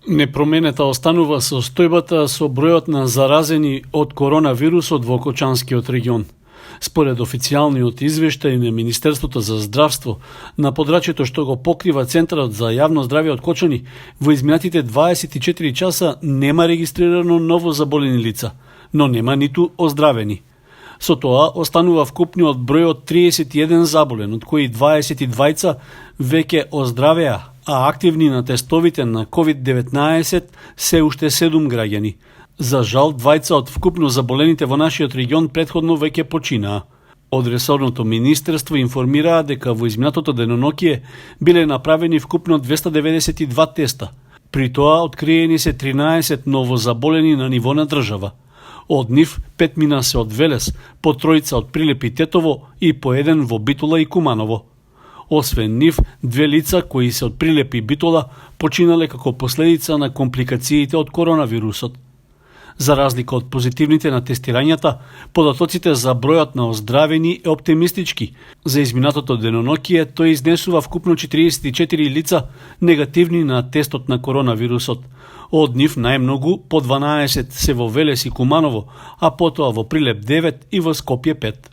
Непроменета останува состојбата со бројот на заразени од коронавирусот во Окочанскиот регион. Според официјалниот извештај на Министерството за здравство, на подрачјето што го покрива Центарот за јавно здравје од Кочани, во изминатите 24 часа нема регистрирано ново заболени лица, но нема ниту оздравени. Со тоа останува вкупниот број од 31 заболен, од кои 22 веќе оздравеа, а активни на тестовите на COVID-19 се уште 7 граѓани. За жал, 2 од вкупно заболените во нашиот регион претходно веќе починаа. Од ресорното министерство информираа дека во изминатото деноноќие биле направени вкупно 292 теста. При тоа откриени се 13 новозаболени на ниво на држава. Од нив 5 мина се од Велес, по 3 од Прилеп и Тетово и по 1 во Битола и Куманово. Освен нив, 2 лица кои се од Прилеп и Битола починале како последица на компликациите од коронавирусот. За разлика од позитивните на тестирањата, податоците за бројот на оздравени е оптимистички. За изминатото деноноќие тој изнесува вкупно 44 лица негативни на тестот на коронавирусот. Од нив најмногу по 12 се во Велес и Куманово, а потоа во Прилеп 9 и во Скопје 5.